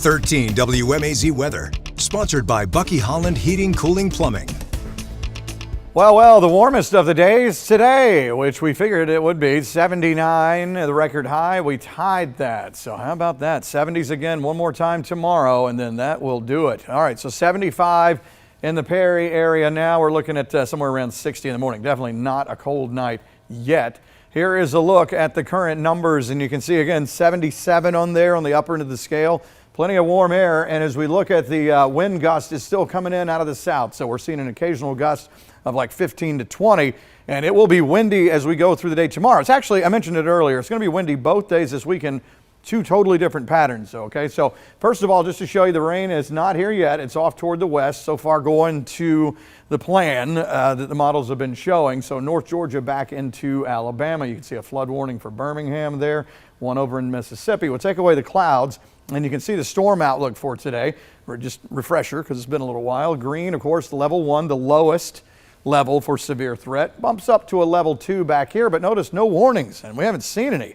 13 WMAZ weather, sponsored by Bucky Holland Heating, Cooling, Plumbing. Well, the warmest of the days today, which we figured it would be 79, the record high. We tied that. So how about that? 70s again one more time tomorrow, and then that will do it. All right, so 75 in the Perry area now. We're looking at somewhere around 60 in the morning. Definitely not a cold night yet. Here is a look at the current numbers, and you can see again 77 on there on the upper end of the scale. Plenty of warm air, and as we look at the wind gust is still coming in out of the south, so we're seeing an occasional gust of like 15 to 20, and it will be windy as we go through the day tomorrow. It's actually, I mentioned it earlier, it's going to be windy both days this weekend. Two totally different patterns, okay? So first of all, just to show you, the rain is not here yet. It's off toward the west, so far going to the plan that the models have been showing. So North Georgia back into Alabama. You can see a flood warning for Birmingham there, one over in Mississippi. We'll take away the clouds, and you can see the storm outlook for today. Or just refresher, because it's been a little while. Green, of course, level 1, the lowest level for severe threat. Bumps up to a level 2 back here, but notice no warnings, and we haven't seen any.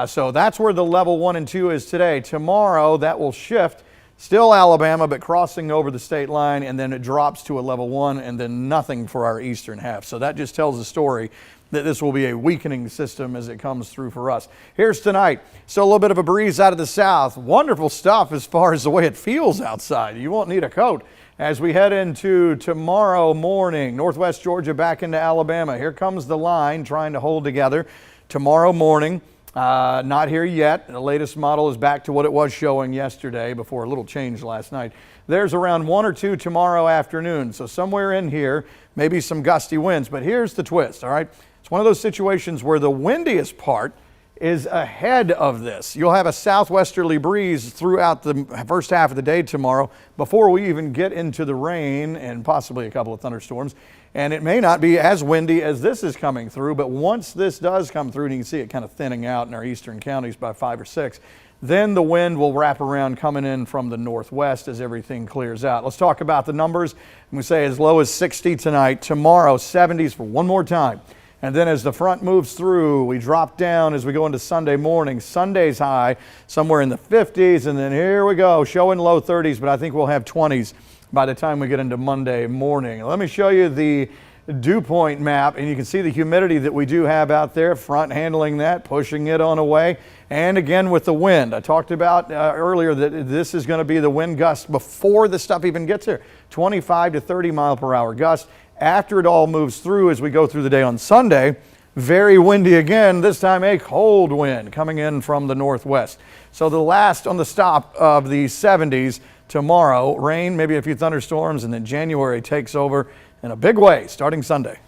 So that's where the level 1 and 2 is today. Tomorrow, that will shift. Still Alabama, but crossing over the state line, and then it drops to a level 1, and then nothing for our eastern half. So that just tells the story that this will be a weakening system as it comes through for us. Here's tonight. So a little bit of a breeze out of the south. Wonderful stuff as far as the way it feels outside. You won't need a coat. As we head into tomorrow morning, northwest Georgia back into Alabama. Here comes the line trying to hold together. Tomorrow morning. Not here yet. The latest model is back to what it was showing yesterday before a little change last night. There's around 1 or 2 tomorrow afternoon. So somewhere in here, maybe some gusty winds. But here's the twist, all right? It's one of those situations where the windiest part is ahead of this. You'll have a southwesterly breeze throughout the first half of the day tomorrow before we even get into the rain and possibly a couple of thunderstorms. And it may not be as windy as this is coming through, but once this does come through, and you can see it kind of thinning out in our eastern counties by 5 or 6, then the wind will wrap around coming in from the northwest as everything clears out. Let's talk about the numbers. We say as low as 60 tonight. Tomorrow, 70s for one more time. And then as the front moves through, we drop down as we go into Sunday morning. Sunday's high somewhere in the 50s, and then here we go, showing low 30s, but I think we'll have 20s by the time we get into Monday morning. Let me show you the dew point map, and you can see the humidity that we do have out there, front handling that, pushing it on away. And again with the wind. I talked about earlier that this is going to be the wind gust before the stuff even gets here. 25 to 30 mile per hour gust. After it all moves through as we go through the day on Sunday, very windy again, this time a cold wind coming in from the northwest. So the last on the stop of the 70s tomorrow, rain, maybe a few thunderstorms, and then January takes over in a big way starting Sunday.